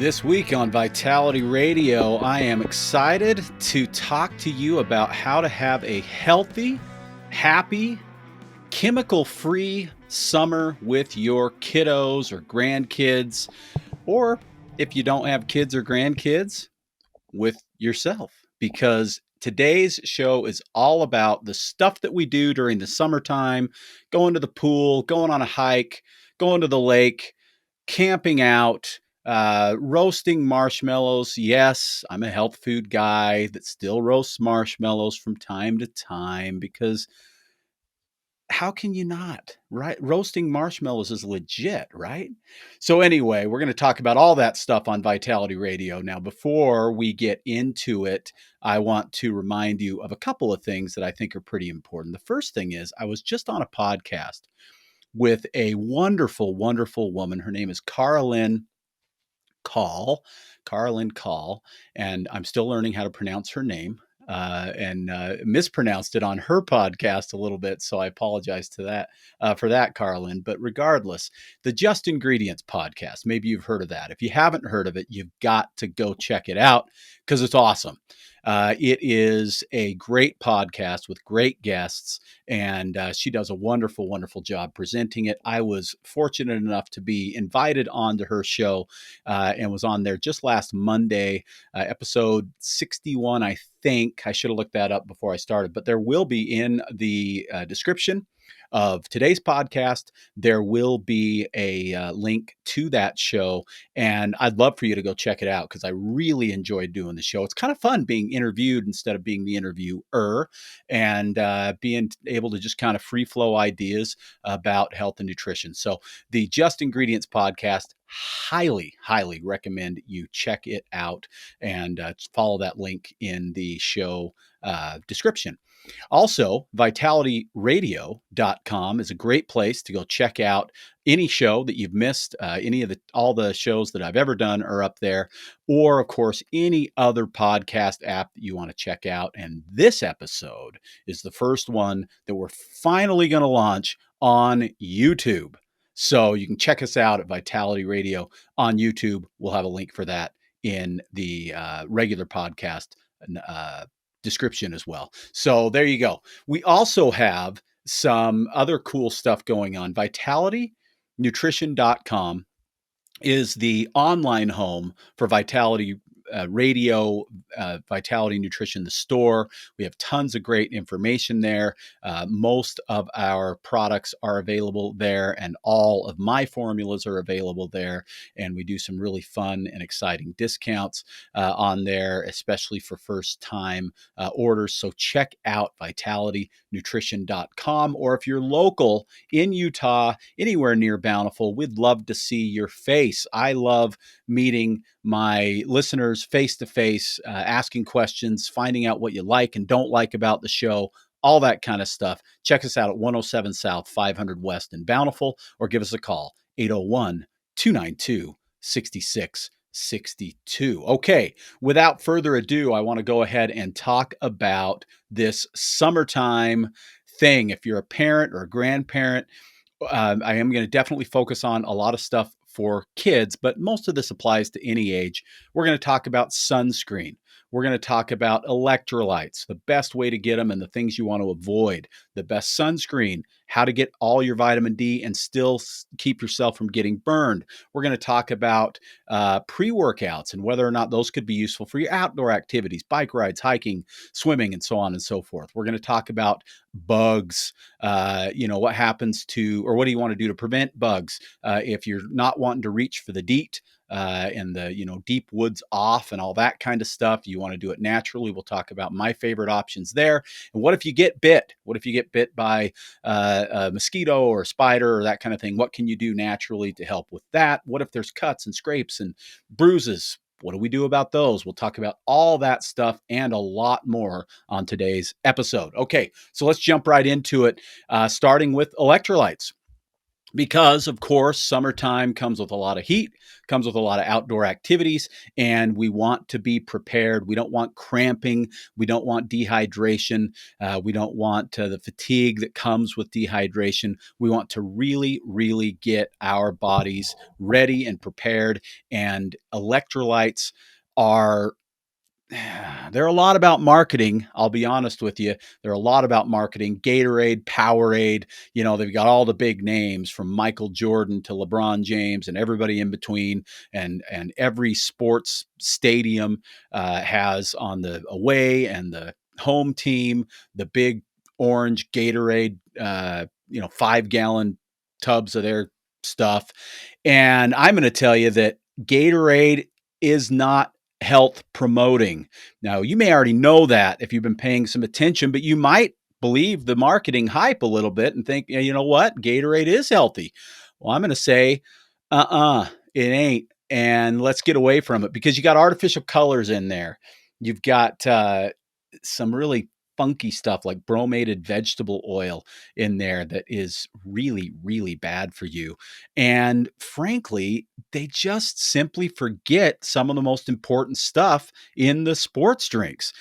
This week on Vitality Radio, I am excited to talk to you about how to have a healthy, happy, chemical-free summer with your kiddos or grandkids, or if you don't have kids or grandkids, with yourself. Because today's show is all about the stuff that we do during the summertime, going to the pool, going on a hike, going to the lake, camping out, roasting marshmallows. Yes, I'm a health food guy that still roasts marshmallows from time to time because how can you not, right? Roasting marshmallows is legit, right? So, anyway, we're going to talk about all that stuff on Vitality Radio. Now, before we get into it, I want to remind you of a couple of things that I think are pretty important. The first thing is, I was just on a podcast with a wonderful, wonderful woman. Her name is Carlin Call, and I'm still learning how to pronounce her name. And mispronounced it on her podcast a little bit, so I apologize to that for that, Carlin. But regardless, the Just Ingredients podcast, maybe you've heard of that. If you haven't heard of it, you've got to go check it out because it's awesome. It is a great podcast with great guests, and she does a wonderful, wonderful job presenting it. I was fortunate enough to be invited onto her show and was on there just last Monday, episode 61, I think. I should have looked that up before I started, but there will be in the description of today's podcast, there will be a link to that show. And I'd love for you to go check it out because I really enjoyed doing the show. It's kind of fun being interviewed instead of being the interviewer and being able to just kind of free flow ideas about health and nutrition. So the Just Ingredients podcast, highly, highly recommend you check it out and follow that link in the show description. Also, vitalityradio.com is a great place to go check out any show that you've missed. All the shows that I've ever done are up there, or of course, any other podcast app that you want to check out. And this episode is the first one that we're finally going to launch on YouTube. So you can check us out at Vitality Radio on YouTube. We'll have a link for that in the regular podcast description as well. So there you go. We also have some other cool stuff going on. VitalityNutrition.com is the online home for Vitality Radio, Vitality Nutrition, the store. We have tons of great information there. Most of our products are available there, and all of my formulas are available there. And we do some really fun and exciting discounts on there, especially for first-time orders. So check out vitalitynutrition.com, or if you're local in Utah, anywhere near Bountiful, we'd love to see your face. I love meeting my listeners face to face, asking questions, finding out what you like and don't like about the show, all that kind of stuff. Check us out at 107 South, 500 West in Bountiful, or give us a call, 801-292-6662. Okay, without further ado, I want to go ahead and talk about this summertime thing. If you're a parent or a grandparent, I am going to definitely focus on a lot of stuff for kids, but most of this applies to any age. We're going to talk about sunscreen. We're going to talk about electrolytes, the best way to get them and the things you want to avoid, the best sunscreen, how to get all your vitamin D and still keep yourself from getting burned. We're going to talk about pre-workouts and whether or not those could be useful for your outdoor activities, bike rides, hiking, swimming, and so on and so forth. We're going to talk about bugs, what happens to, or what do you want to do to prevent bugs if you're not wanting to reach for the DEET and the, deep woods off and all that kind of stuff. You want to do it naturally. We'll talk about my favorite options there. And what if you get bit? What if you get bit by a mosquito or a spider or that kind of thing? What can you do naturally to help with that? What if there's cuts and scrapes and bruises? What do we do about those? We'll talk about all that stuff and a lot more on today's episode. Okay, so let's jump right into it, starting with electrolytes. because of course summertime comes with a lot of heat, comes with a lot of outdoor activities, and we want to be prepared. We don't want cramping, we don't want dehydration, we don't want the fatigue that comes with dehydration. We want to really get our bodies ready and prepared, and electrolytes are they're a lot about marketing. I'll be honest with you. They're a lot about marketing. Gatorade, Powerade, they've got all the big names from Michael Jordan to LeBron James and everybody in between. And every sports stadium has on the away and the home team the big orange Gatorade, 5-gallon tubs of their stuff. And I'm going to tell you that Gatorade is not health promoting. Now, you may already know that if you've been paying some attention, but you might believe the marketing hype a little bit and think, yeah, you know what? Gatorade is healthy. Well, I'm going to say, it ain't. And let's get away from it because you got artificial colors in there. You've got some really funky stuff like bromated vegetable oil in there that is really bad for you. And frankly, they just simply forget some of the most important stuff in the sports drinks.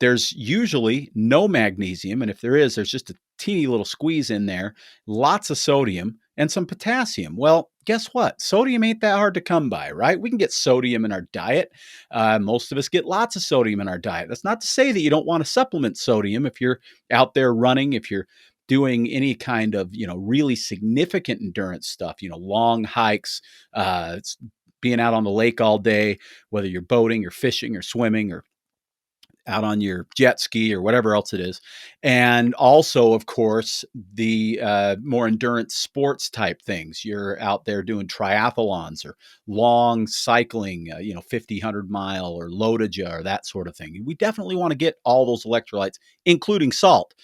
There's usually no magnesium, and if there is, there's just a teeny little squeeze in there, lots of sodium, and some potassium. Well, guess what? Sodium ain't that hard to come by, right? We can get sodium in our diet. Most of us get lots of sodium in our diet. That's not to say that you don't want to supplement sodium if you're out there running, if you're doing any kind of really significant endurance stuff, long hikes, being out on the lake all day, whether you're boating or fishing or swimming or out on your jet ski or whatever else it is. And also, of course, the more endurance sports type things. You're out there doing triathlons or long cycling, 50, 100-mile or lotaja or that sort of thing. We definitely want to get all those electrolytes, including salt.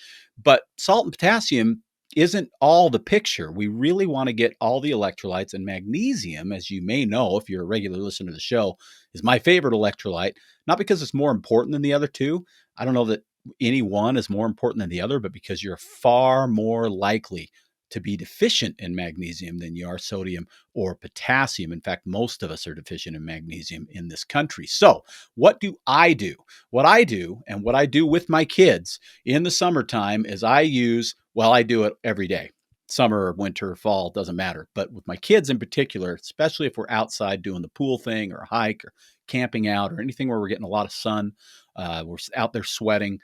But salt and potassium isn't all the picture. We really want to get all the electrolytes, and magnesium, as you may know if you're a regular listener to the show, is my favorite electrolyte, not because it's more important than the other two. I don't know that any one is more important than the other, but because you're far more likely to be deficient in magnesium than you are sodium or potassium. In fact, most of us are deficient in magnesium in this country. So, what do I do? What I do and what I do with my kids in the summertime is I do it every day. Summer or winter or fall, doesn't matter. But with my kids in particular, especially if we're outside doing the pool thing or a hike or camping out or anything where we're getting a lot of sun, we're out there sweating,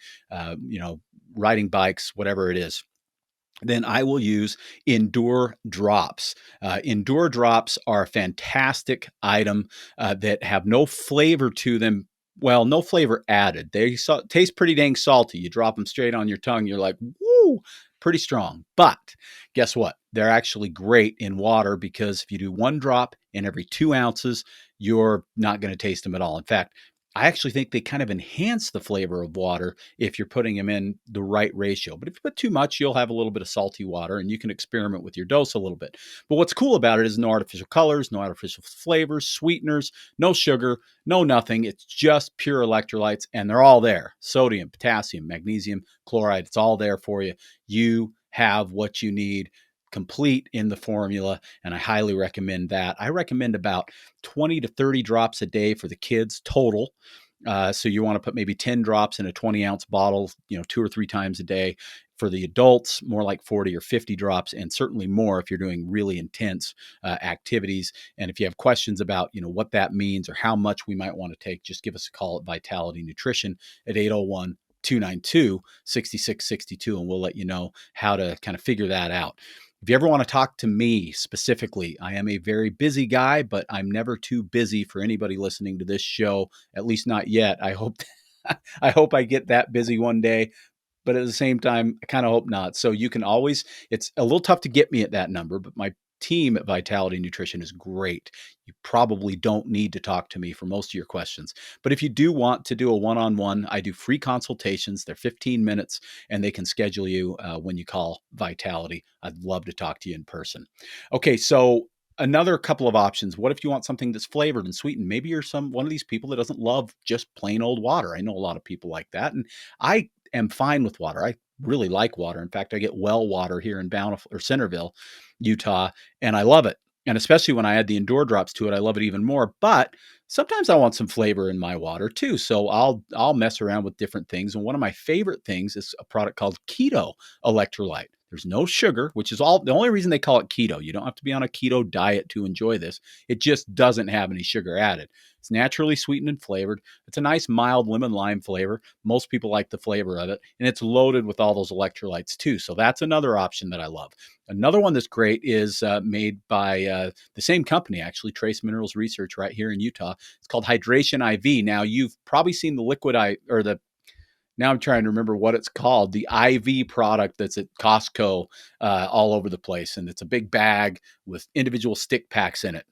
riding bikes, whatever it is, then I will use Endure Drops. Endure Drops are a fantastic item that have no flavor to them. Well, no flavor added. They taste pretty dang salty. You drop them straight on your tongue, you're like, woo, pretty strong. But guess what? They're actually great in water because if you do one drop in every 2 ounces, you're not going to taste them at all. In fact, I actually think they kind of enhance the flavor of water if you're putting them in the right ratio. But if you put too much, you'll have a little bit of salty water and you can experiment with your dose a little bit. But what's cool about it is no artificial colors, no artificial flavors, sweeteners, no sugar, no nothing. It's just pure electrolytes and they're all there. Sodium, potassium, magnesium, chloride, it's all there for you. You have what you need complete in the formula, and I highly recommend that. I recommend about 20 to 30 drops a day for the kids total. So you want to put maybe 10 drops in a 20-ounce bottle, 2 or 3 times a day. For the adults, more like 40 or 50 drops, and certainly more if you're doing really intense activities. And if you have questions about, what that means or how much we might want to take, just give us a call at Vitality Nutrition at 801-292-6662, and we'll let you know how to kind of figure that out. If you ever want to talk to me specifically, I am a very busy guy, but I'm never too busy for anybody listening to this show, at least not yet. I hope I hope I get that busy one day, but at the same time, I kind of hope not. So you can always, it's a little tough to get me at that number, but my team at Vitality Nutrition is great. You probably don't need to talk to me for most of your questions. But if you do want to do a one-on-one, I do free consultations. They're 15 minutes and they can schedule you when you call Vitality. I'd love to talk to you in person. Okay, so another couple of options. What if you want something that's flavored and sweetened? Maybe you're one of these people that doesn't love just plain old water. I know a lot of people like that. And I am fine with water. I really like water. In fact, I get well water here in Bountiful or Centerville, Utah, and I love it. And especially when I add the Endure drops to it, I love it even more. But sometimes I want some flavor in my water too. So I'll mess around with different things. And one of my favorite things is a product called Keto Electrolyte. There's no sugar, which is all the only reason they call it keto. You don't have to be on a keto diet to enjoy this. It just doesn't have any sugar added. It's naturally sweetened and flavored. It's a nice mild lemon lime flavor. Most people like the flavor of it, and it's loaded with all those electrolytes too. So that's another option that I love. Another one that's great is made by the same company, actually, Trace Minerals Research, right here in Utah. It's called Hydration IV. Now you've probably seen the liquid or the now I'm trying to remember what it's called, the IV product that's at Costco all over the place. And it's a big bag with individual stick packs in it.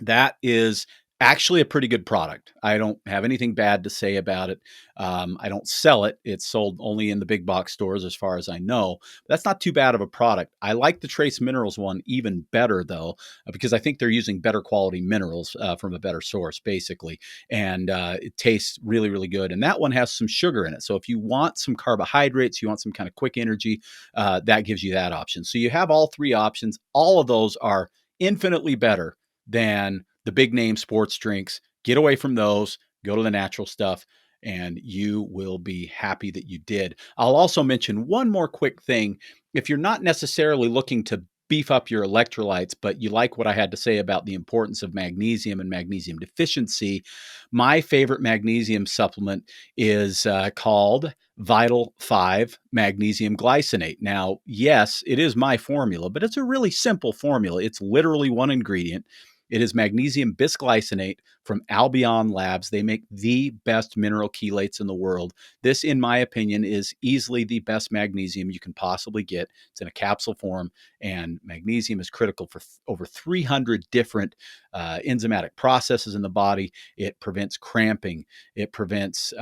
That is actually a pretty good product. I don't have anything bad to say about it. I don't sell it. It's sold only in the big box stores as far as I know. But that's not too bad of a product. I like the Trace Minerals one even better, though, because I think they're using better quality minerals from a better source, basically. And it tastes really, really good. And that one has some sugar in it. So if you want some carbohydrates, you want some kind of quick energy, that gives you that option. So you have all three options. All of those are infinitely better than the big name sports drinks. Get away from those, go to the natural stuff, and you will be happy that you did. I'll also mention one more quick thing. If you're not necessarily looking to beef up your electrolytes, but you like what I had to say about the importance of magnesium and magnesium deficiency, my favorite magnesium supplement is called Vital 5 Magnesium Glycinate. Now, yes, it is my formula, but it's a really simple formula. It's literally one ingredient. It is magnesium bisglycinate from Albion Labs. They make the best mineral chelates in the world. This, in my opinion, is easily the best magnesium you can possibly get. It's in a capsule form, and magnesium is critical for over 300 different enzymatic processes in the body. It prevents cramping. It prevents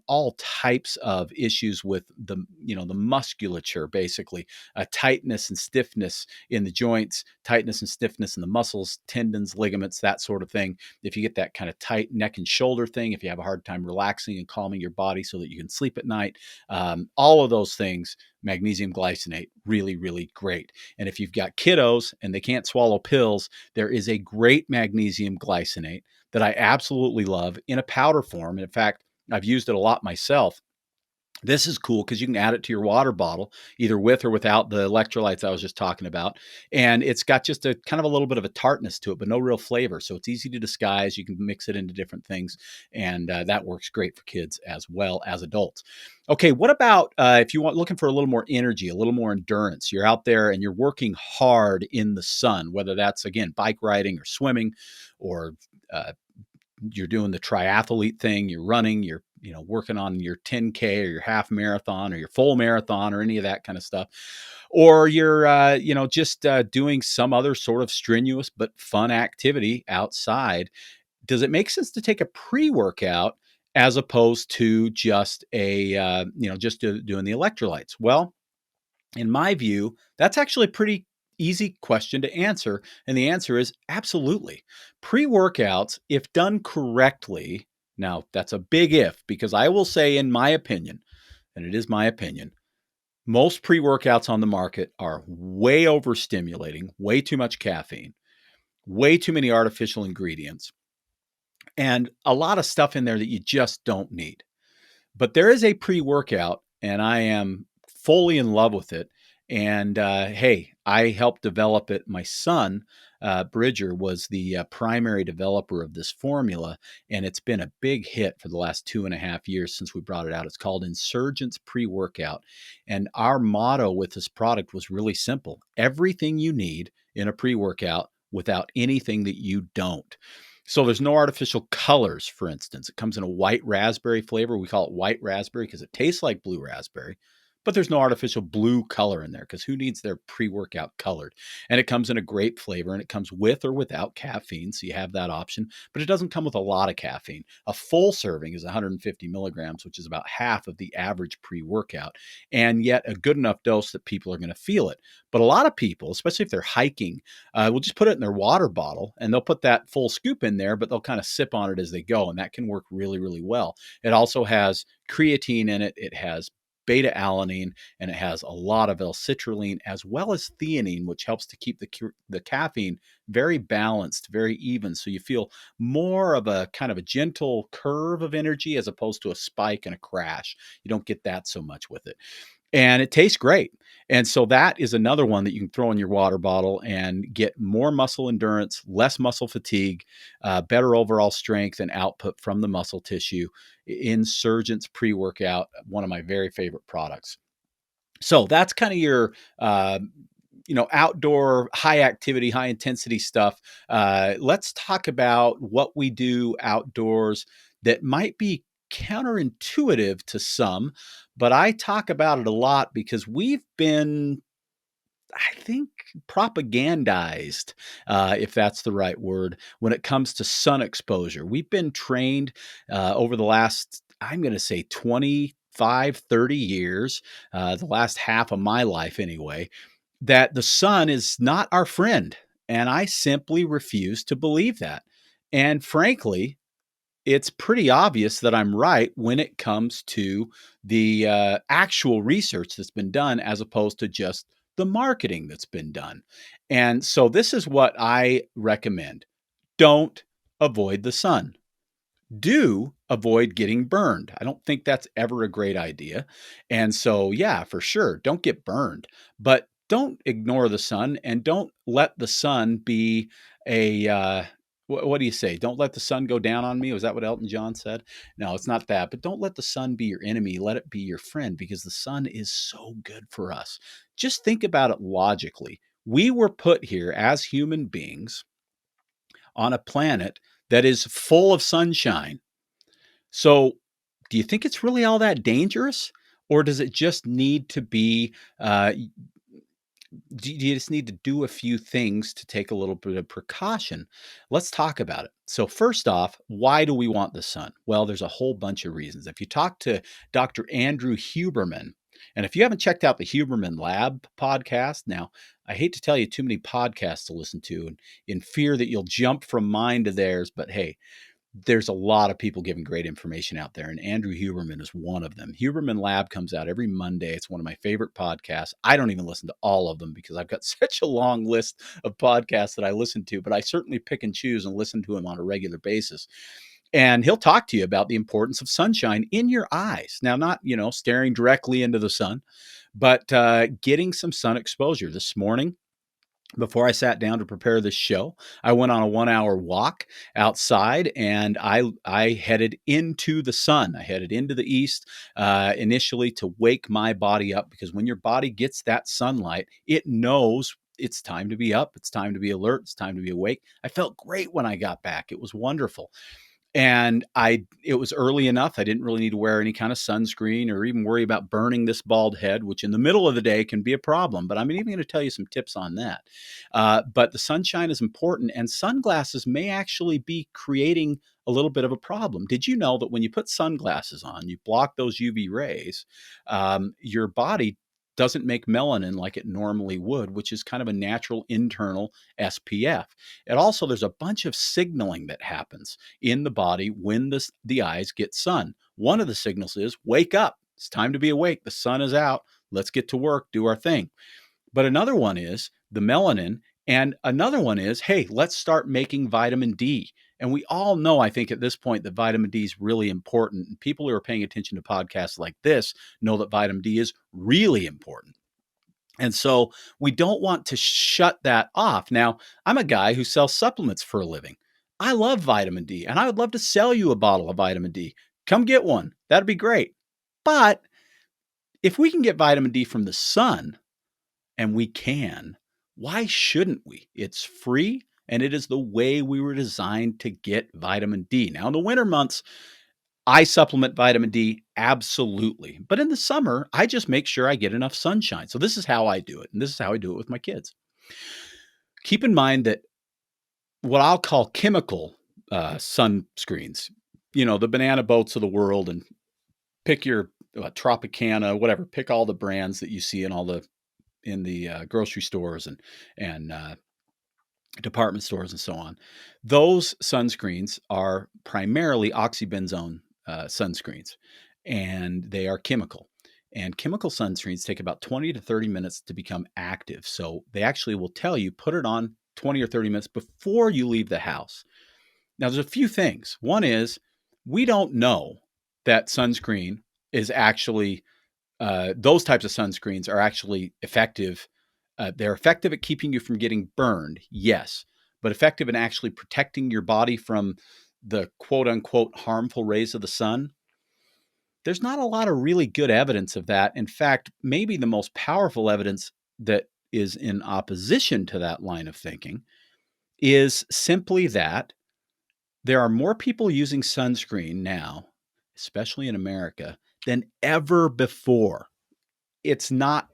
all types of issues with the musculature, basically tightness and stiffness in the joints, tightness and stiffness in the muscles, tendons, ligaments, that sort of thing. If you get that kind of tight neck and shoulder thing, if you have a hard time relaxing and calming your body so that you can sleep at night, all of those things, magnesium glycinate, really, really great. And if you've got kiddos and they can't swallow pills, there is a great magnesium glycinate that I absolutely love in a powder form. In fact, I've used it a lot myself. This is cool because you can add it to your water bottle, either with or without the electrolytes I was just talking about. And it's got just a kind of a little bit of a tartness to it, but no real flavor. So it's easy to disguise. You can mix it into different things. And that works great for kids as well as adults. Okay, what about if you want looking for a little more energy, a little more endurance? You're out there and you're working hard in the sun, whether that's, again, bike riding or swimming or you're doing the triathlete thing, you're running, you're working on your 10K or your half marathon or your full marathon or any of that kind of stuff, or you're just doing some other sort of strenuous but fun activity outside. Does it make sense to take a pre-workout as opposed to just doing the electrolytes? Well, in my view, that's actually a pretty easy question to answer. And the answer is absolutely. Pre workouts, if done correctly, now that's a big if, because I will say, in my opinion, and it is my opinion, most pre workouts on the market are way overstimulating, way too much caffeine, way too many artificial ingredients, and a lot of stuff in there that you just don't need. But there is a pre-workout, and I am fully in love with it. And hey, I helped develop it. My son, Bridger, was the primary developer of this formula, and it's been a big hit for the last 2.5 years since we brought it out. It's called Insurgence Pre-Workout. And our motto with this product was really simple: everything you need in a pre-workout without anything that you don't. So there's no artificial colors, for instance. It comes in a white raspberry flavor. We call it white raspberry because it tastes like blue raspberry, but there's no artificial blue color in there because who needs their pre-workout colored? And it comes in a great flavor, and it comes with or without caffeine, so you have that option, but it doesn't come with a lot of caffeine. A full serving is 150 milligrams, which is about half of the average pre-workout, and yet a good enough dose that people are going to feel it. But a lot of people, especially if they're hiking, will just put it in their water bottle, and they'll put that full scoop in there, but they'll kind of sip on it as they go, and that can work really, really well. It also has creatine in it. It has beta alanine, and it has a lot of L-citrulline as well as theanine, which helps to keep the caffeine very balanced, very even. So you feel more of a kind of a gentle curve of energy as opposed to a spike and a crash. You don't get that so much with it. And it tastes great. And so that is another one that you can throw in your water bottle and get more muscle endurance, less muscle fatigue, better overall strength and output from the muscle tissue. Insurgent's pre-workout, one of my very favorite products. So that's kind of your outdoor high activity, high intensity stuff. Let's talk about what we do outdoors that might be counterintuitive to some, but I talk about it a lot because we've been, I think, propagandized, if that's the right word, when it comes to sun exposure. We've been trained over the last, I'm going to say 25, 30 years, the last half of my life anyway, that the sun is not our friend. And I simply refuse to believe that. And frankly, it's pretty obvious that I'm right when it comes to the actual research that's been done as opposed to just the marketing that's been done. And so this is what I recommend. Don't avoid the sun. Do avoid getting burned. I don't think that's ever a great idea. And so, yeah, for sure, don't get burned, but don't ignore the sun and don't let the sun be a, what do you say? Don't let the sun go down on me. Was that what Elton John said? No, it's not that, but don't let the sun be your enemy. Let it be your friend because the sun is so good for us. Just think about it logically. We were put here as human beings on a planet that is full of sunshine. So, do you think it's really all that dangerous? Or does it just need to be, do you just need to do a few things to take a little bit of precaution? Let's talk about it. So, first off, why do we want the sun? Well, there's a whole bunch of reasons. If you talk to Dr. Andrew Huberman, and if you haven't checked out the Huberman Lab podcast, now I hate to tell you too many podcasts to listen to, and in fear that you'll jump from mine to theirs, but hey, there's a lot of people giving great information out there, and Andrew Huberman is one of them. Huberman Lab comes out every Monday. It's one of my favorite podcasts. I don't even listen to all of them because I've got such a long list of podcasts that I listen to, but I certainly pick and choose and listen to him on a regular basis. And he'll talk to you about the importance of sunshine in your eyes. Now, not, staring directly into the sun, but getting some sun exposure. This morning, before I sat down to prepare this show, I went on a 1 hour walk outside and I headed into the sun. I headed into the east initially to wake my body up because when your body gets that sunlight, it knows it's time to be up. It's time to be alert. It's time to be awake. I felt great when I got back. It was wonderful. And it was early enough. I didn't really need to wear any kind of sunscreen or even worry about burning this bald head, which in the middle of the day can be a problem. But I'm even going to tell you some tips on that. But the sunshine is important, and sunglasses may actually be creating a little bit of a problem. Did you know that when you put sunglasses on, you block those UV rays, your body doesn't make melanin like it normally would, which is kind of a natural internal SPF. And also, there's a bunch of signaling that happens in the body when the eyes get sun. One of the signals is wake up. It's time to be awake. The sun is out. Let's get to work, do our thing. But another one is the melanin. And another one is, hey, let's start making vitamin D. And we all know, I think, at this point that vitamin D is really important. And people who are paying attention to podcasts like this know that vitamin D is really important. And so we don't want to shut that off. Now, I'm a guy who sells supplements for a living. I love vitamin D, and I would love to sell you a bottle of vitamin D. Come get one. That'd be great. But if we can get vitamin D from the sun, and we can, why shouldn't we? It's free, and it is the way we were designed to get vitamin D. Now, in the winter months, I supplement vitamin D, absolutely. But in the summer, I just make sure I get enough sunshine. So this is how I do it, and this is how I do it with my kids. Keep in mind that what I'll call chemical sunscreens, the banana boats of the world, and pick your Tropicana, whatever. Pick all the brands that you see in the grocery stores and department stores and so on. Those sunscreens are primarily oxybenzone sunscreens, and they are chemical. And chemical sunscreens take about 20 to 30 minutes to become active. So they actually will tell you put it on 20 or 30 minutes before you leave the house. Now, there's a few things. One is we don't know that sunscreen is actually those types of sunscreens are actually effective. They're effective at keeping you from getting burned, yes, but effective in actually protecting your body from the quote unquote harmful rays of the sun. There's not a lot of really good evidence of that. In fact, maybe the most powerful evidence that is in opposition to that line of thinking is simply that there are more people using sunscreen now, especially in America, than ever before. It's not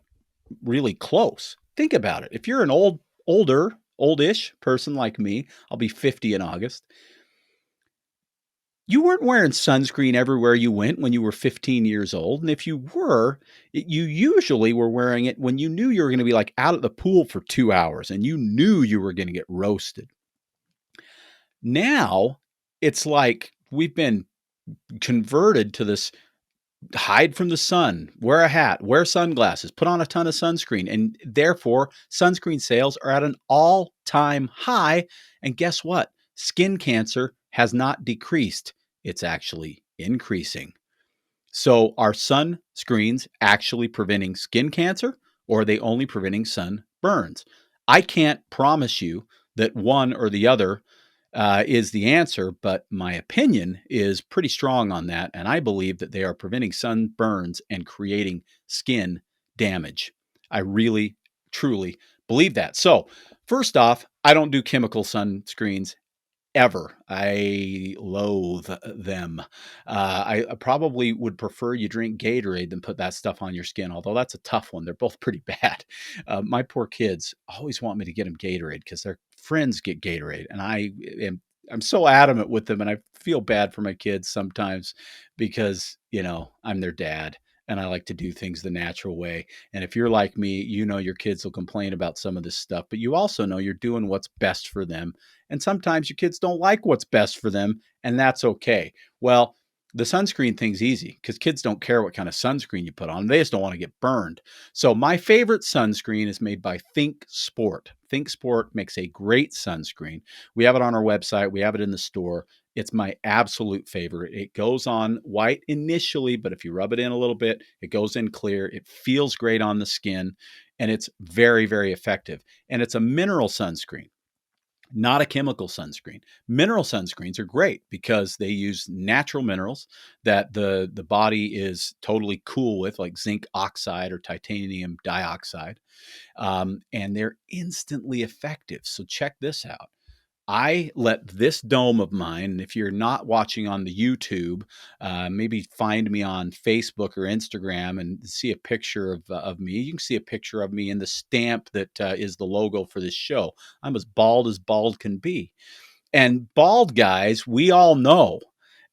really close. Think about it. If you're an oldish person like me, I'll be 50 in August. You weren't wearing sunscreen everywhere you went when you were 15 years old. And if you were, you usually were wearing it when you knew you were going to be like out at the pool for 2 hours and you knew you were going to get roasted. Now it's like we've been converted to this hide from the sun, wear a hat, wear sunglasses, put on a ton of sunscreen. And therefore, sunscreen sales are at an all-time high. And guess what? Skin cancer has not decreased. It's actually increasing. So are sunscreens actually preventing skin cancer, or are they only preventing sun burns? I can't promise you that one or the other is the answer, but my opinion is pretty strong on that. And I believe that they are preventing sunburns and creating skin damage. I really, truly believe that. So, first off, I don't do chemical sunscreens ever. I loathe them. I probably would prefer you drink Gatorade than put that stuff on your skin, although that's a tough one. They're both pretty bad. My poor kids always want me to get them Gatorade because their friends get Gatorade, and I'm so adamant with them, and I feel bad for my kids sometimes because I'm their dad. And I like to do things the natural way. And if you're like me, your kids will complain about some of this stuff, but you also know you're doing what's best for them. And sometimes your kids don't like what's best for them, and that's okay. Well, the sunscreen thing's easy because kids don't care what kind of sunscreen you put on. They just don't want to get burned. So my favorite sunscreen is made by Think Sport. Think Sport makes a great sunscreen. We have it on our website. We have it in the store. It's my absolute favorite. It goes on white initially, but if you rub it in a little bit, it goes in clear. It feels great on the skin, and it's very, very effective. And it's a mineral sunscreen, not a chemical sunscreen. Mineral sunscreens are great because they use natural minerals that the body is totally cool with, like zinc oxide or titanium dioxide, and they're instantly effective. So check this out. I let this dome of mine, and if you're not watching on the YouTube, maybe find me on Facebook or Instagram and see a picture of me. You can see a picture of me in the stamp that is the logo for this show. I'm as bald can be. And bald guys, we all know,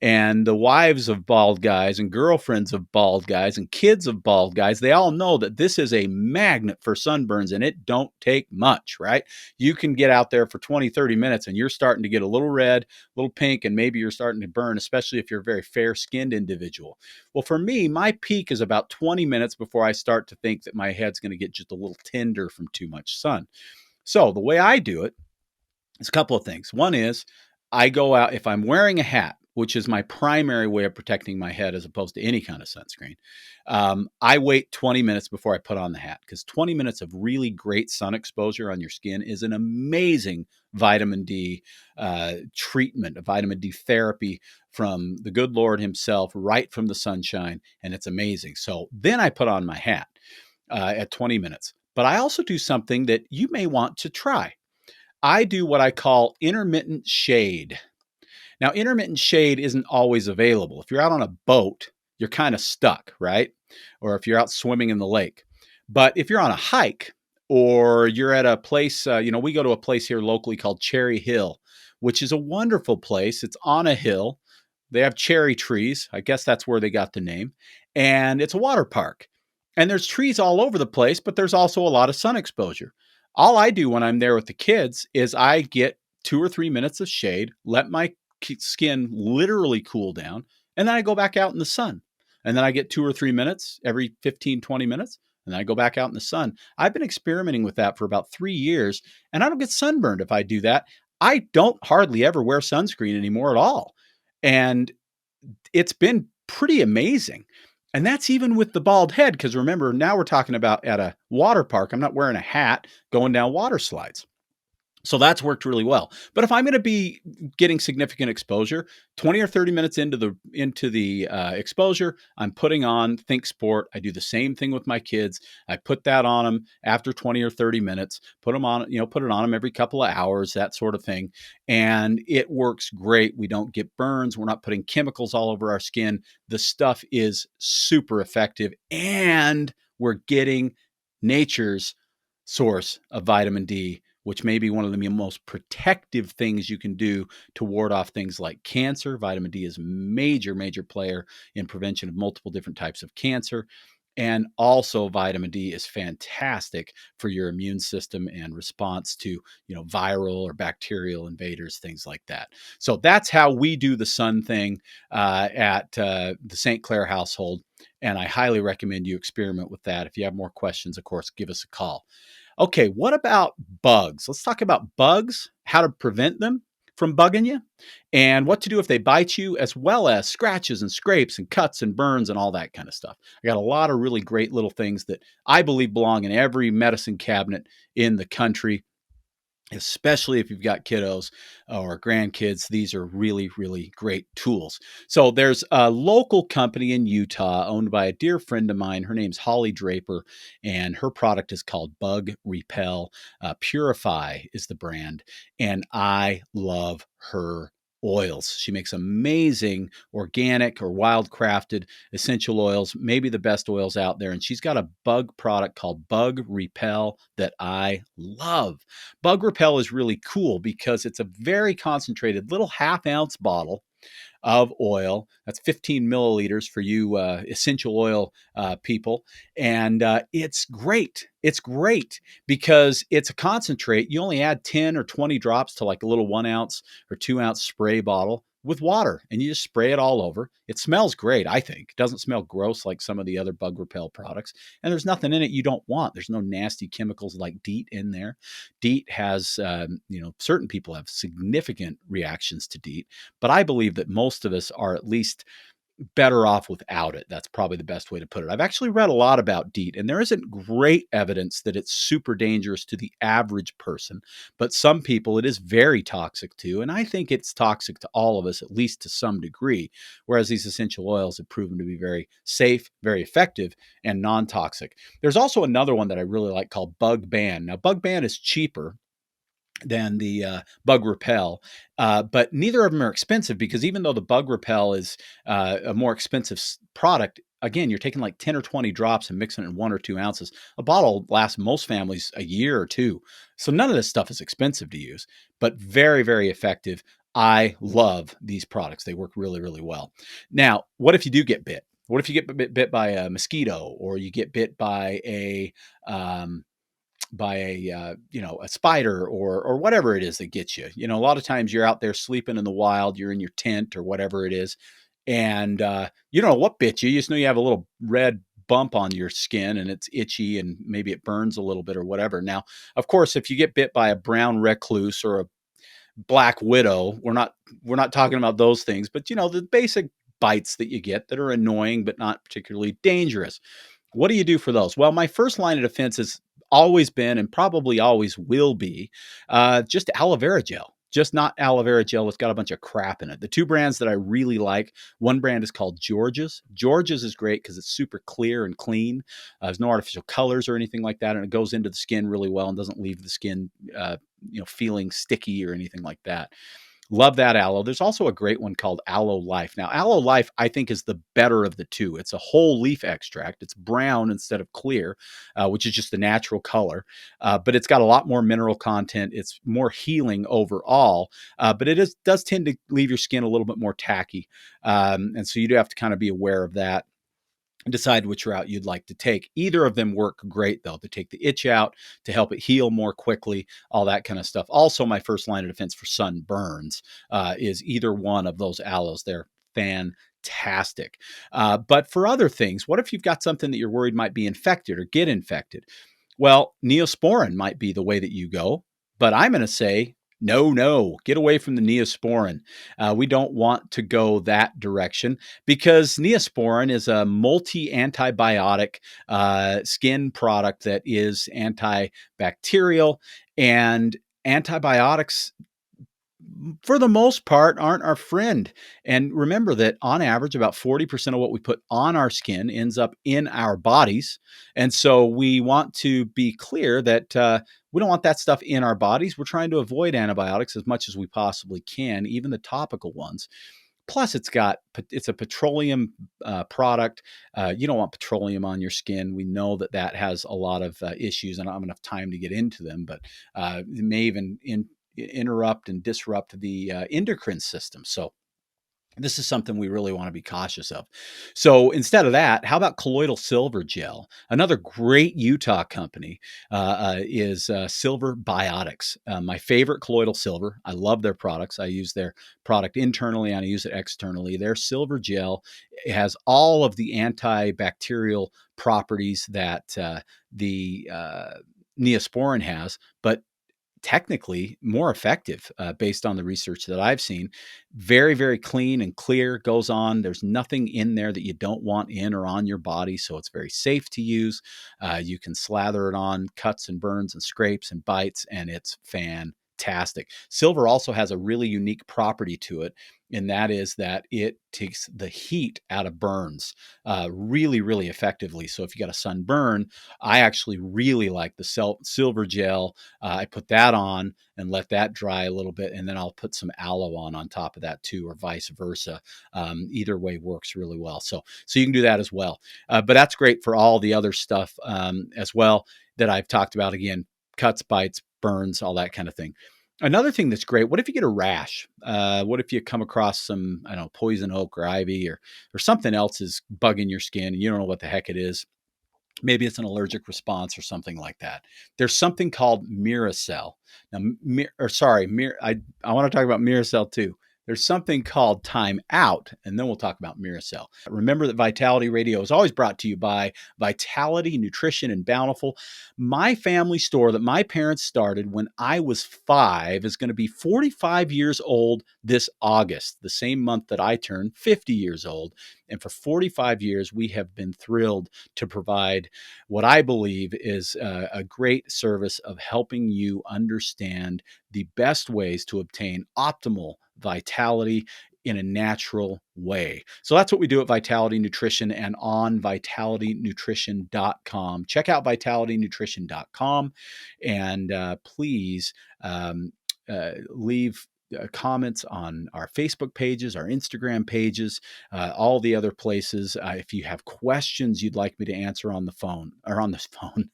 and the wives of bald guys and girlfriends of bald guys and kids of bald guys, they all know that this is a magnet for sunburns, and it don't take much, right? You can get out there for 20, 30 minutes and you're starting to get a little red, a little pink, and maybe you're starting to burn, especially if you're a very fair-skinned individual. Well, for me, my peak is about 20 minutes before I start to think that my head's going to get just a little tender from too much sun. So the way I do it, it's a couple of things. One is I go out, if I'm wearing a hat, which is my primary way of protecting my head as opposed to any kind of sunscreen, I wait 20 minutes before I put on the hat because 20 minutes of really great sun exposure on your skin is an amazing vitamin D treatment, a vitamin D therapy from the good Lord himself, right from the sunshine, and it's amazing. So then I put on my hat at 20 minutes. But I also do something that you may want to try. I do what I call intermittent shade. Now, intermittent shade isn't always available. If you're out on a boat, you're kind of stuck, right? Or if you're out swimming in the lake. But if you're on a hike or you're at a place, we go to a place here locally called Cherry Hill, which is a wonderful place. It's on a hill. They have cherry trees. I guess that's where they got the name. And it's a water park. And there's trees all over the place, but there's also a lot of sun exposure. All I do when I'm there with the kids is I get 2 or 3 minutes of shade, let my skin literally cool down, and then I go back out in the sun. And then I get 2 or 3 minutes every 15, 20 minutes, and then I go back out in the sun. I've been experimenting with that for about 3 years, and I don't get sunburned if I do that. I don't hardly ever wear sunscreen anymore at all. And it's been pretty amazing. And that's even with the bald head, because remember, now we're talking about at a water park. I'm not wearing a hat going down water slides. So that's worked really well. But if I'm going to be getting significant exposure, 20 or 30 minutes into the exposure, I'm putting on Think Sport. I do the same thing with my kids. I put that on them after 20 or 30 minutes. Put them on, put it on them every couple of hours, that sort of thing, and it works great. We don't get burns. We're not putting chemicals all over our skin. The stuff is super effective, and we're getting nature's source of vitamin D, which may be one of the most protective things you can do to ward off things like cancer. Vitamin D is a major, major player in prevention of multiple different types of cancer. And also vitamin D is fantastic for your immune system and response to, viral or bacterial invaders, things like that. So that's how we do the sun thing at the St. Clair household. And I highly recommend you experiment with that. If you have more questions, of course, give us a call. Okay, what about bugs? Let's talk about bugs, how to prevent them from bugging you, and what to do if they bite you, as well as scratches and scrapes and cuts and burns and all that kind of stuff. I got a lot of really great little things that I believe belong in every medicine cabinet in the country. Especially if you've got kiddos or grandkids, these are really, really great tools. So there's a local company in Utah owned by a dear friend of mine. Her name's Holly Draper, and her product is called Bug Repel. Purify is the brand, and I love her oils. She makes amazing organic or wild crafted essential oils, maybe the best oils out there. And she's got a bug product called Bug Repel that I love. Bug Repel is really cool because it's a very concentrated little half-ounce bottle of oil. That's 15 milliliters for you essential oil people. And it's great. It's great because it's a concentrate. You only add 10 or 20 drops to like a little 1 ounce or 2 ounce spray bottle with water, and you just spray it all over. It smells great, I think. It doesn't smell gross like some of the other bug repel products. And there's nothing in it you don't want. There's no nasty chemicals like DEET in there. DEET has, certain people have significant reactions to DEET, but I believe that most of us are at least better off without it. That's probably the best way to put it. I've actually read a lot about DEET, and there isn't great evidence that it's super dangerous to the average person, but some people it is very toxic to, and I think it's toxic to all of us, at least to some degree, whereas these essential oils have proven to be very safe, very effective, and non-toxic. There's also another one that I really like called Bug Ban. Now, Bug Ban is cheaper than the Bug Repel, but neither of them are expensive, because even though the Bug Repel is a more expensive product, again, you're taking like 10 or 20 drops and mixing it in 1 or 2 ounces. A bottle lasts most families a year or two. So none of this stuff is expensive to use, but very, very effective. I love these products. They work really, really well. Now, what if you do get bit? What if you get bit by a mosquito, or you get bit by a a spider, or whatever it is that gets you? A lot of times you're out there sleeping in the wild, you're in your tent or whatever it is, and you don't know what bit you. You just know you have a little red bump on your skin and it's itchy and maybe it burns a little bit or whatever. Now, of course, if you get bit by a brown recluse or a black widow, we're not talking about those things, but the basic bites that you get that are annoying but not particularly dangerous. What do you do for those? Well, my first line of defense has always been, and probably always will be, just aloe vera gel. Just not aloe vera gel. It's got a bunch of crap in it. The two brands that I really like, one brand is called George's. George's is great because it's super clear and clean. There's no artificial colors or anything like that, and it goes into the skin really well and doesn't leave the skin, feeling sticky or anything like that. Love that aloe. There's also a great one called Aloe Life. Now, Aloe Life, I think, is the better of the two. It's a whole leaf extract. It's brown instead of clear, which is just the natural color. But it's got a lot more mineral content. It's more healing overall, but does tend to leave your skin a little bit more tacky. And so you do have to kind of be aware of that, decide which route you'd like to take. Either of them work great, though, to take the itch out, to help it heal more quickly, all that kind of stuff. Also, my first line of defense for sunburns is either one of those aloes. They're fantastic. But for other things, what if you've got something that you're worried might be infected or get infected? Well, Neosporin might be the way that you go, but I'm going to say no, no, get away from the Neosporin. We don't want to go that direction because Neosporin is a multi-antibiotic skin product that is antibacterial, and antibiotics for the most part, aren't our friend. And remember that on average, about 40% of what we put on our skin ends up in our bodies. And so we want to be clear that we don't want that stuff in our bodies. We're trying to avoid antibiotics as much as we possibly can, even the topical ones. Plus, it's a petroleum product. You don't want petroleum on your skin. We know that has a lot of issues, and I don't have enough time to get into them, but it may even interrupt and disrupt the endocrine system. So this is something we really want to be cautious of. So instead of that, how about colloidal silver gel? Another great Utah company is Silver Biotics. My favorite colloidal silver. I love their products. I use their product internally and I use it externally. Their silver gel has all of the antibacterial properties that the Neosporin has, but technically more effective based on the research that I've seen. Very, very clean and clear goes on. There's nothing in there that you don't want in or on your body. So it's very safe to use. You can slather it on cuts and burns and scrapes and bites, and it's fantastic. Silver also has a really unique property to it, and that is that it takes the heat out of burns really, really effectively. So if you got a sunburn, I actually really like the silver gel. I put that on and let that dry a little bit, and then I'll put some aloe on top of that too, or vice versa. Either way works really well. So you can do that as well. But that's great for all the other stuff as well that I've talked about. Again, cuts, bites, burns, all that kind of thing. Another thing that's great, what if you get a rash? What if you come across some, I don't know, poison oak or ivy or something else is bugging your skin and you don't know what the heck it is? Maybe it's an allergic response or something like that. There's something called Miracell. Now, I want to talk about Miracell too. There's something called Time Out, and then we'll talk about Miracell. Remember that Vitality Radio is always brought to you by Vitality Nutrition and Bountiful. My family store that my parents started when I was 5 is going to be 45 years old this August, the same month that I turned 50 years old. And for 45 years, we have been thrilled to provide what I believe is a great service of helping you understand the best ways to obtain optimal vitality in a natural way. So that's what we do at Vitality Nutrition and on vitalitynutrition.com. Check out vitalitynutrition.com and please leave comments on our Facebook pages, our Instagram pages, all the other places. If you have questions you'd like me to answer on the phone or on the phone,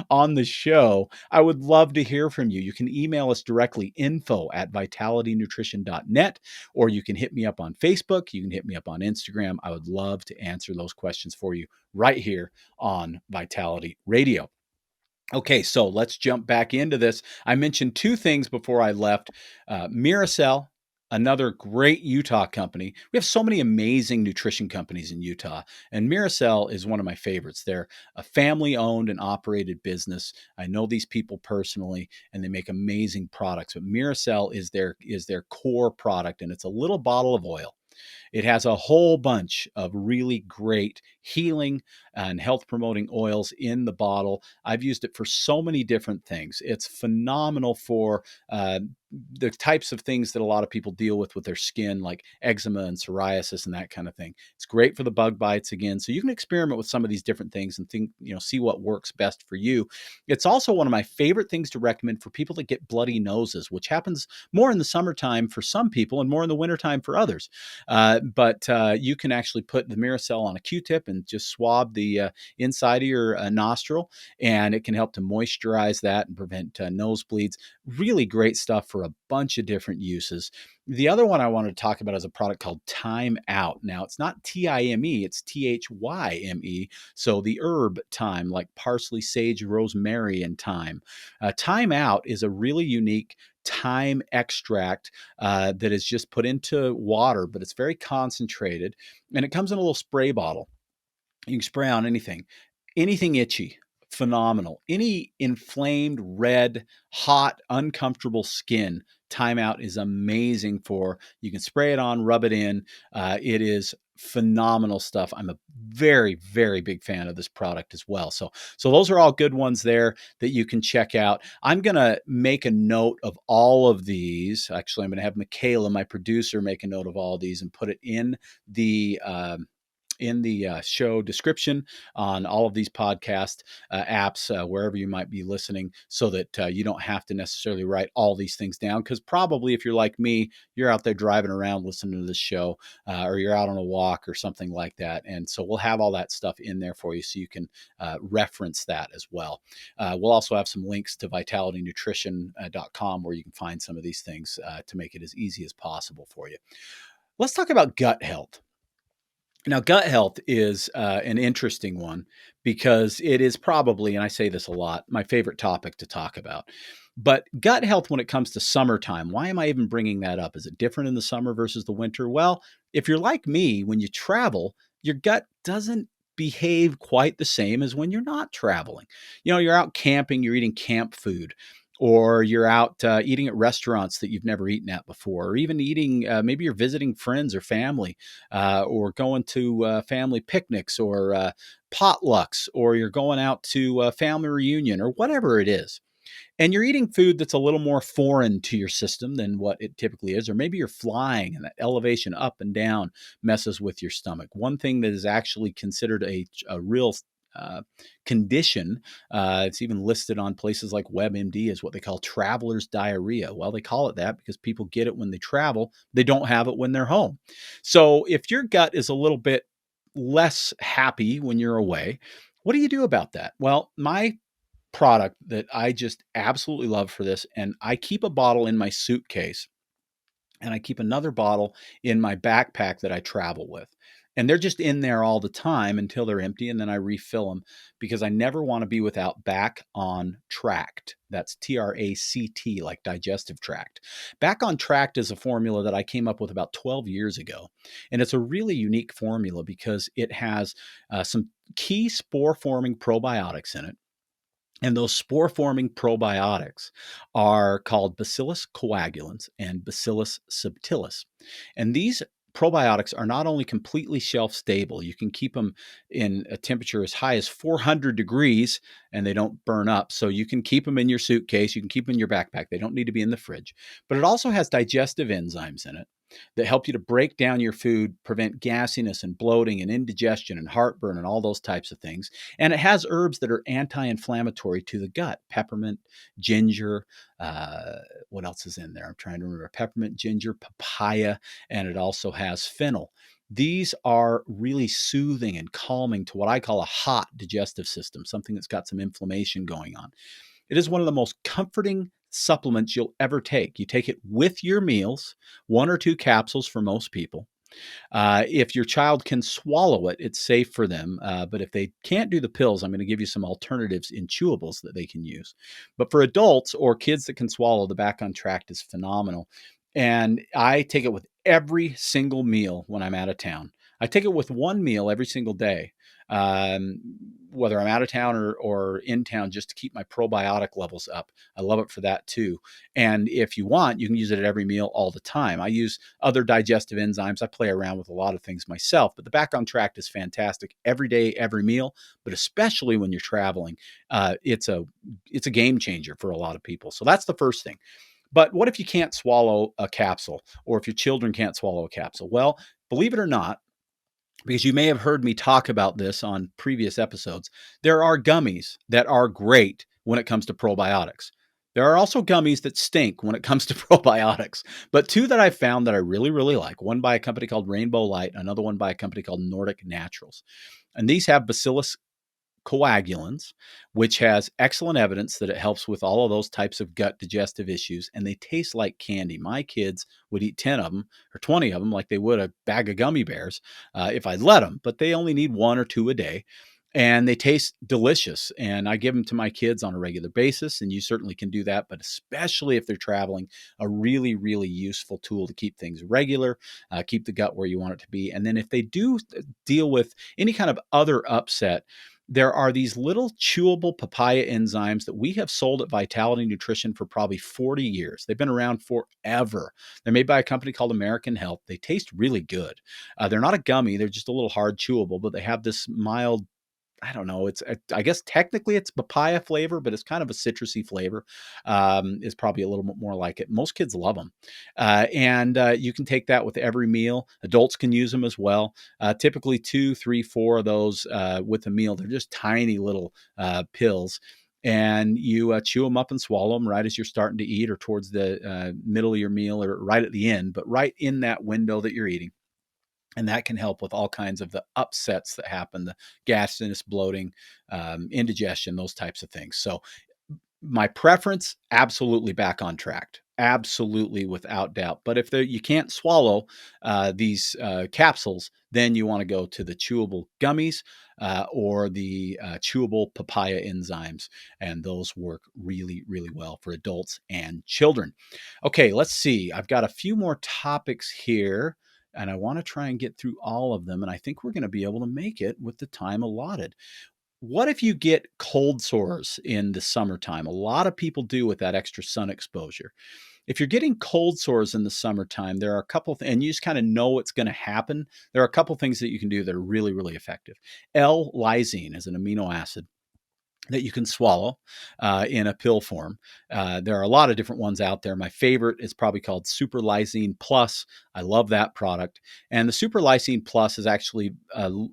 on the show, I would love to hear from you. You can email us directly, info@vitalitynutrition.net, or you can hit me up on Facebook. You can hit me up on Instagram. I would love to answer those questions for you right here on Vitality Radio. Okay, so let's jump back into this. I mentioned two things before I left. Miracell, another great Utah company. We have so many amazing nutrition companies in Utah, and Miracell is one of my favorites. They're a family-owned and operated business. I know these people personally, and they make amazing products. But Miracell is their core product, and it's a little bottle of oil. It has a whole bunch of really great healing and health promoting oils in the bottle. I've used it for so many different things. It's phenomenal for the types of things that a lot of people deal with their skin, like eczema and psoriasis and that kind of thing. It's great for the bug bites again. So you can experiment with some of these different things and think, see what works best for you. It's also one of my favorite things to recommend for people that get bloody noses, which happens more in the summertime for some people and more in the wintertime for others. But you can actually put the Miracell on a Q-tip and just swab the inside of your nostril, and it can help to moisturize that and prevent nosebleeds. Really great stuff for a bunch of different uses. The other one I wanted to talk about is a product called Time Out. Now, it's not Time, it's Thyme. So the herb thyme, like parsley, sage, rosemary, and thyme. Time Out is a really unique thyme extract that is just put into water, but it's very concentrated. And it comes in a little spray bottle. You can spray on anything itchy, phenomenal. Any inflamed, red, hot, uncomfortable skin, Time Out is amazing for. You can spray it on, rub it in. It is phenomenal stuff. I'm a very, very big fan of this product as well. So those are all good ones there that you can check out. I'm going to make a note of all of these. Actually, I'm going to have Michaela, my producer, make a note of all of these and put it in the show description on all of these podcast apps, wherever you might be listening, so that you don't have to necessarily write all these things down. Because probably if you're like me, you're out there driving around listening to this show, or you're out on a walk or something like that. And so we'll have all that stuff in there for you so you can reference that as well. We'll also have some links to vitalitynutrition.com where you can find some of these things to make it as easy as possible for you. Let's talk about gut health. Now, gut health is an interesting one because it is probably, and I say this a lot, my favorite topic to talk about. But gut health, when it comes to summertime, why am I even bringing that up? Is it different in the summer versus the winter? Well, if you're like me, when you travel, your gut doesn't behave quite the same as when you're not traveling. You're out camping, you're eating camp food, or you're out eating at restaurants that you've never eaten at before, or even eating, maybe you're visiting friends or family, or going to family picnics or potlucks, or you're going out to a family reunion or whatever it is. And you're eating food that's a little more foreign to your system than what it typically is, or maybe you're flying and that elevation up and down messes with your stomach. One thing that is actually considered a real condition, it's even listed on places like WebMD, is what they call traveler's diarrhea. Well, they call it that because people get it when they travel. They don't have it when they're home. So if your gut is a little bit less happy when you're away, what do you do about that? Well, my product that I just absolutely love for this, and I keep a bottle in my suitcase and I keep another bottle in my backpack that I travel with. And they're just in there all the time until they're empty, and then I refill them because I never want to be without Back on Tract. That's TRACT, like digestive tract. Back on Tract is a formula that I came up with about 12 years ago. And it's a really unique formula because it has some key spore forming probiotics in it. And those spore forming probiotics are called Bacillus coagulans and Bacillus subtilis. And these probiotics are not only completely shelf stable, you can keep them in a temperature as high as 400 degrees and they don't burn up. So you can keep them in your suitcase, you can keep them in your backpack. They don't need to be in the fridge. But it also has digestive enzymes in it that help you to break down your food, prevent gassiness and bloating and indigestion and heartburn and all those types of things. And it has herbs that are anti-inflammatory to the gut: peppermint, ginger. What else is in there? I'm trying to remember. Peppermint, ginger, papaya, and it also has fennel. These are really soothing and calming to what I call a hot digestive system, something that's got some inflammation going on. It is one of the most comforting supplements you'll ever take. You take it with your meals, 1 or 2 capsules for most people. If your child can swallow it, it's safe for them. But if they can't do the pills, I'm going to give you some alternatives in chewables that they can use. But for adults or kids that can swallow, the Back on Tract is phenomenal. And I take it with every single meal when I'm out of town. I take it with one meal every single day. um, whether I'm out of town or in town, just to keep my probiotic levels up. I love it for that too. And if you want, you can use it at every meal all the time. I use other digestive enzymes. I play around with a lot of things myself, but the Back on Track is fantastic every day, every meal, but especially when you're traveling. It's a game changer for a lot of people. So that's the first thing. But what if you can't swallow a capsule, or if your children can't swallow a capsule? Well, believe it or not, because you may have heard me talk about this on previous episodes, there are gummies that are great when it comes to probiotics. There are also gummies that stink when it comes to probiotics. But two that I've found that I really, really like, one by a company called Rainbow Light, another one by a company called Nordic Naturals. And these have Bacillus coagulans, which has excellent evidence that it helps with all of those types of gut digestive issues. And they taste like candy. My kids would eat 10 of them or 20 of them like they would a bag of gummy bears if I'd let them, but they only need one or two a day. And they taste delicious. And I give them to my kids on a regular basis. And you certainly can do that, but especially if they're traveling, a really, really useful tool to keep things regular, keep the gut where you want it to be. And then if they do deal with any kind of other upset, there are these little chewable papaya enzymes that we have sold at Vitality Nutrition for probably 40 years. They've been around forever. They're made by a company called American Health. They taste really good. They're not a gummy. They're just a little hard chewable, but they have this mild, I don't know. I guess technically it's papaya flavor, but it's kind of a citrusy flavor. Is probably a little bit more like it. Most kids love them, and you can take that with every meal. Adults can use them as well. Typically 2, 3, 4 of those with a meal. They're just tiny little pills. And you chew them up and swallow them right as you're starting to eat, or towards the middle of your meal, or right at the end, but right in that window that you're eating. And that can help with all kinds of the upsets that happen, the gasiness, bloating, indigestion, those types of things. So my preference, absolutely Back on Track. Absolutely, without doubt. But if you can't swallow these capsules, then you want to go to the chewable gummies or the chewable papaya enzymes. And those work really, really well for adults and children. Okay, let's see. I've got a few more topics here, and I want to try and get through all of them. And I think we're going to be able to make it with the time allotted. What if you get cold sores in the summertime? A lot of people do with that extra sun exposure. If you're getting cold sores in the summertime, there are a couple and you just kind of know what's going to happen. There are a couple things that you can do that are really, really effective. L-lysine is an amino acid that you can swallow in a pill form. There are a lot of different ones out there. My favorite is probably called Super Lysine Plus. I love that product. And the Super Lysine Plus is actually,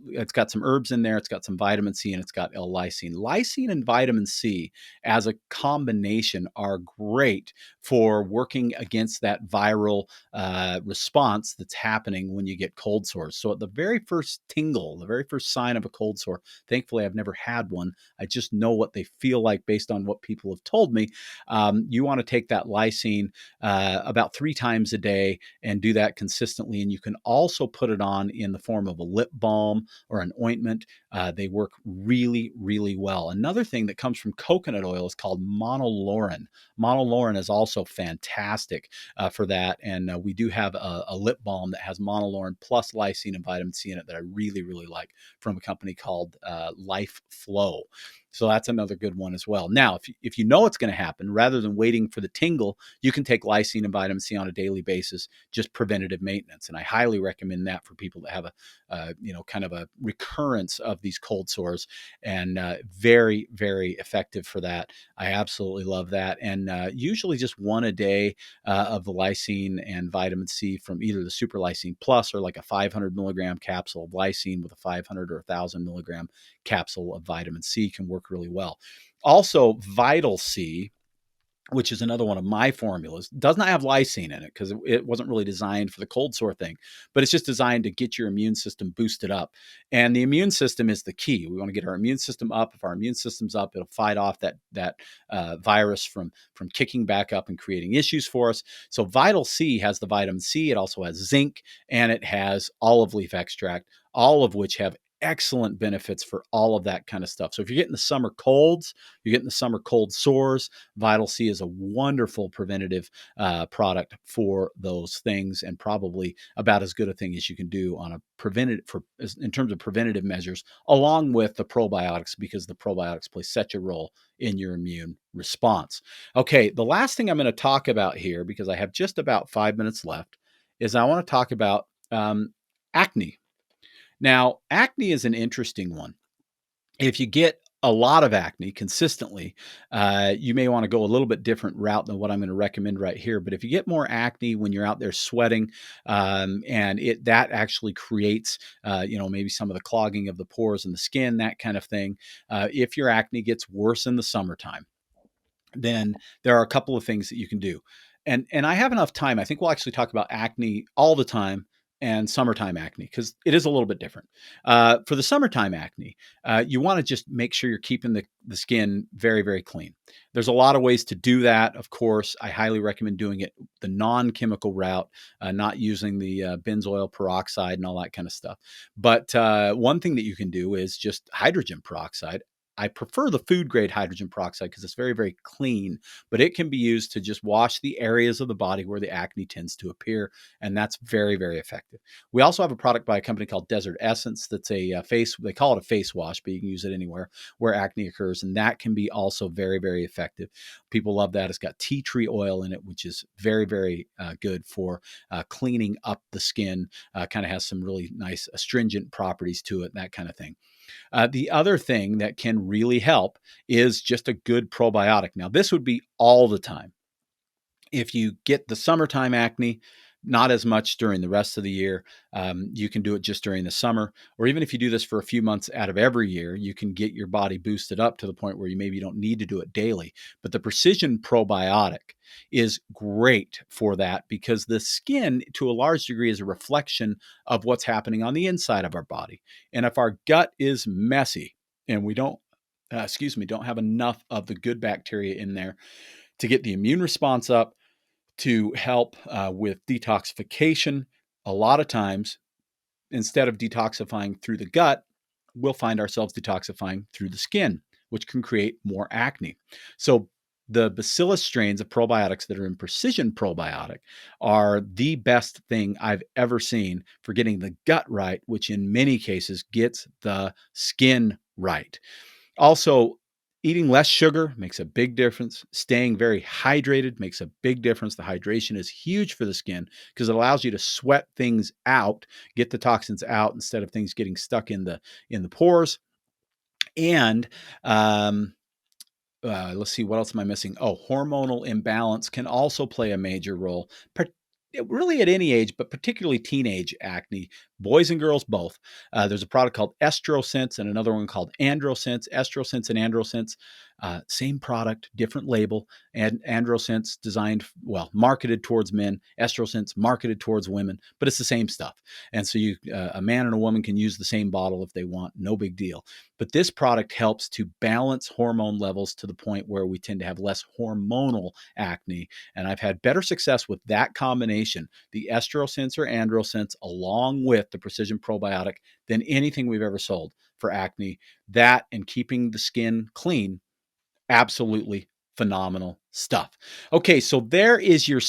it's got some herbs in there, it's got some vitamin C, and it's got L-lysine. Lysine and vitamin C as a combination are great for working against that viral response that's happening when you get cold sores. So at the very first tingle, the very first sign of a cold sore, thankfully I've never had one. I just know what they feel like based on what people have told me. You want to take that lysine about 3 times a day and do that consistently. And you can also put it on in the form of a lip balm or an ointment. They work really, really well. Another thing that comes from coconut oil is called monolaurin. Monolaurin is also fantastic for that. And we do have a lip balm that has monolaurin plus lysine and vitamin C in it that I really, really like, from a company called Life Flow. So that's another good one as well. Now, if you know it's going to happen, rather than waiting for the tingle, you can take lysine and vitamin C on a daily basis, just preventative maintenance. And I highly recommend that for people that have a kind of a recurrence of these cold sores, and very, very effective for that. I absolutely love that. And usually just one a day of the lysine and vitamin C from either the Super Lysine Plus or like a 500 milligram capsule of lysine with a 500 or 1,000 milligram capsule of vitamin C can work really well. Also, Vital C, which is another one of my formulas, does not have lysine in it because it wasn't really designed for the cold sore thing, but it's just designed to get your immune system boosted up. And the immune system is the key. We want to get our immune system up. If our immune system's up, it'll fight off that virus from kicking back up and creating issues for us. So Vital C has the vitamin C. It also has zinc, and it has olive leaf extract, all of which have excellent benefits for all of that kind of stuff. So if you're getting the summer colds, you're getting the summer cold sores, Vital C is a wonderful preventative product for those things, and probably about as good a thing as you can do on a preventative in terms of preventative measures, along with the probiotics, because the probiotics play such a role in your immune response. Okay, the last thing I'm going to talk about here, because I have just about 5 minutes left, is I want to talk about acne. Now, acne is an interesting one. If you get a lot of acne consistently, you may want to go a little bit different route than what I'm going to recommend right here. But if you get more acne when you're out there sweating, and that actually creates, maybe some of the clogging of the pores in the skin, that kind of thing. If your acne gets worse in the summertime, then there are a couple of things that you can do. And I have enough time. I think we'll actually talk about acne all the time and summertime acne, because it is a little bit different. For the summertime acne, you want to just make sure you're keeping the skin very, very clean. There's a lot of ways to do that. Of course, I highly recommend doing it the non-chemical route, not using the benzoyl peroxide and all that kind of stuff. But one thing that you can do is just hydrogen peroxide. I prefer the food grade hydrogen peroxide because it's very, very clean, but it can be used to just wash the areas of the body where the acne tends to appear. And that's very, very effective. We also have a product by a company called Desert Essence that's a face, they call it a face wash, but you can use it anywhere where acne occurs. And that can be also very, very effective. People love that. It's got tea tree oil in it, which is very, very good for cleaning up the skin, kind of has some really nice astringent properties to it, that kind of thing. The other thing that can really help is just a good probiotic. Now, this would be all the time. If you get the summertime acne, not as much during the rest of the year. You can do it just during the summer, or even if you do this for a few months out of every year, you can get your body boosted up to the point where you maybe don't need to do it daily. But the Precision Probiotic is great for that, because the skin, to a large degree, is a reflection of what's happening on the inside of our body. And if our gut is messy and we don't have enough of the good bacteria in there to get the immune response up, to help with detoxification, a lot of times, instead of detoxifying through the gut, we'll find ourselves detoxifying through the skin, which can create more acne. So the bacillus strains of probiotics that are in Precision Probiotic are the best thing I've ever seen for getting the gut right, which in many cases gets the skin right. Also, eating less sugar makes a big difference. Staying very hydrated makes a big difference. The hydration is huge for the skin because it allows you to sweat things out, get the toxins out instead of things getting stuck in the pores. And let's see, what else am I missing? Oh, hormonal imbalance can also play a major role, really at any age, but particularly teenage acne, boys and girls both. There's a product called EstroSense and another one called AndroSense. EstroSense and AndroSense, same product, different label. And AndroSense marketed towards men. EstroSense marketed towards women, but it's the same stuff. And so a man and a woman can use the same bottle if they want, no big deal. But this product helps to balance hormone levels to the point where we tend to have less hormonal acne. And I've had better success with that combination, the EstroSense or AndroSense, along with the Precision Probiotic, than anything we've ever sold for acne. That and keeping the skin clean, absolutely phenomenal stuff. Okay, so there is your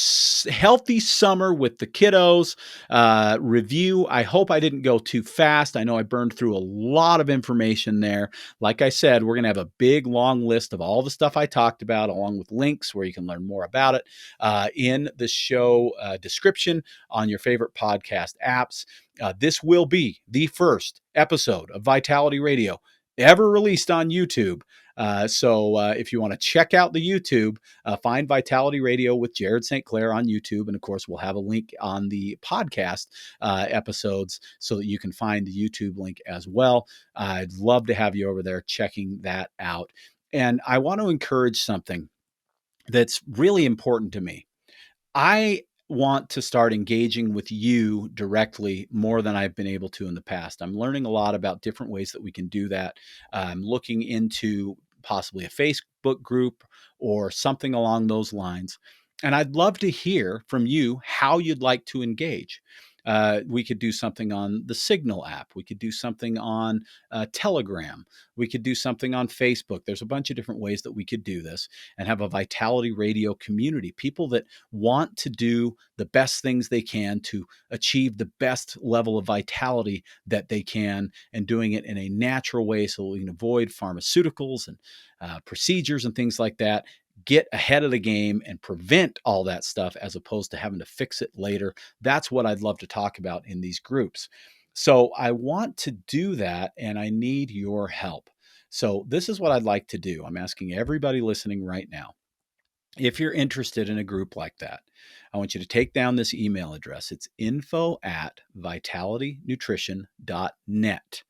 healthy summer with the kiddos review. I hope I didn't go too fast. I know I burned through a lot of information there. Like I said, we're going to have a big, long list of all the stuff I talked about, along with links where you can learn more about it in the show description on your favorite podcast apps. This will be the first episode of Vitality Radio ever released on YouTube. So if you want to check out the YouTube, find Vitality Radio with Jared St. Clair on YouTube. And of course, we'll have a link on the podcast episodes so that you can find the YouTube link as well. I'd love to have you over there checking that out. And I want to encourage something that's really important to me. I want to start engaging with you directly more than I've been able to in the past. I'm learning a lot about different ways that we can do that. I'm looking into possibly a Facebook group or something along those lines. And I'd love to hear from you how you'd like to engage. We could do something on the Signal app. We could do something on Telegram. We could do something on Facebook. There's a bunch of different ways that we could do this and have a Vitality Radio community. People that want to do the best things they can to achieve the best level of vitality that they can, and doing it in a natural way so we can avoid pharmaceuticals and procedures and things like that. Get ahead of the game and prevent all that stuff as opposed to having to fix it later. That's what I'd love to talk about in these groups. So I want to do that, and I need your help. So this is what I'd like to do. I'm asking everybody listening right now, if you're interested in a group like that, I want you to take down this email address. It's info@vitalitynutrition.net.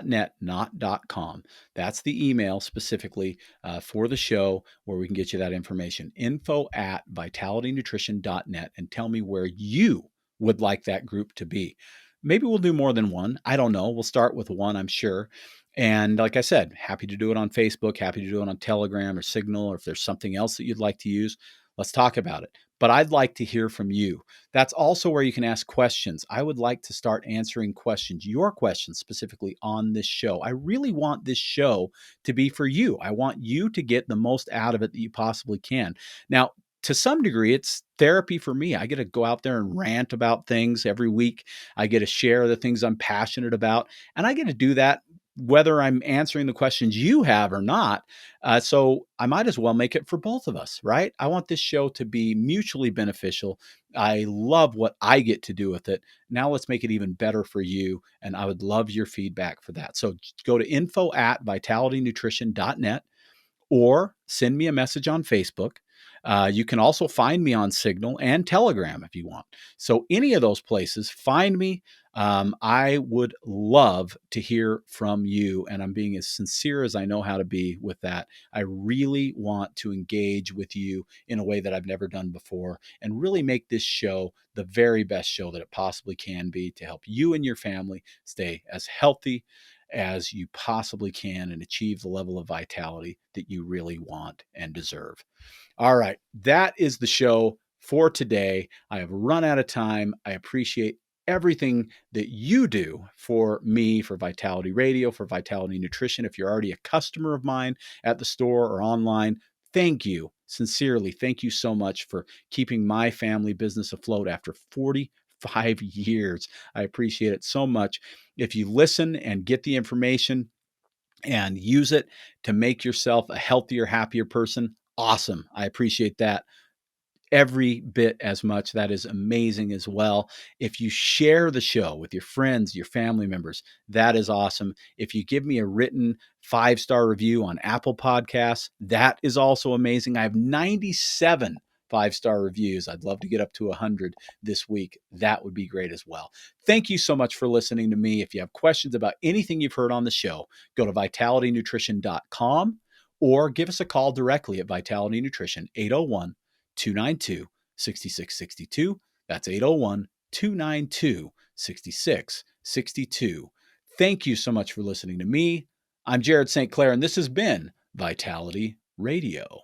.net, not .com. That's the email specifically for the show where we can get you that information. info@vitalitynutrition.net, and tell me where you would like that group to be. Maybe we'll do more than one. I don't know. We'll start with one, I'm sure. And like I said, happy to do it on Facebook, happy to do it on Telegram or Signal, or if there's something else that you'd like to use, let's talk about it. But I'd like to hear from you. That's also where you can ask questions. I would like to start answering questions, your questions specifically on this show. I really want this show to be for you. I want you to get the most out of it that you possibly can. Now, to some degree, it's therapy for me. I get to go out there and rant about things every week. I get to share the things I'm passionate about, and I get to do that whether I'm answering the questions you have or not. So I might as well make it for both of us, right? I want this show to be mutually beneficial. I love what I get to do with it. Now let's make it even better for you. And I would love your feedback for that. So go to info@vitalitynutrition.net or send me a message on Facebook. You can also find me on Signal and Telegram if you want. So any of those places, find me. I would love to hear from you, and I'm being as sincere as I know how to be with that. I really want to engage with you in a way that I've never done before, and really make this show the very best show that it possibly can be, to help you and your family stay as healthy as you possibly can and achieve the level of vitality that you really want and deserve. All right, that is the show for today. I have run out of time. I appreciate everything that you do for me, for Vitality Radio, for Vitality Nutrition. If you're already a customer of mine at the store or online, thank you. Sincerely, thank you so much for keeping my family business afloat after 45 years. I appreciate it so much. If you listen and get the information and use it to make yourself a healthier, happier person, awesome. I appreciate that every bit as much. That is amazing as well. If you share the show with your friends, your family members, that is awesome. If you give me a written 5-star review on Apple Podcasts, that is also amazing. I have 97 5-star reviews. I'd love to get up to 100 this week. That would be great as well. Thank you so much for listening to me. If you have questions about anything you've heard on the show, go to vitalitynutrition.com or give us a call directly at Vitality Nutrition, 801 292 6662. That's 801 292 6662. Thank you so much for listening to me. I'm Jared St. Clair, and this has been Vitality Radio.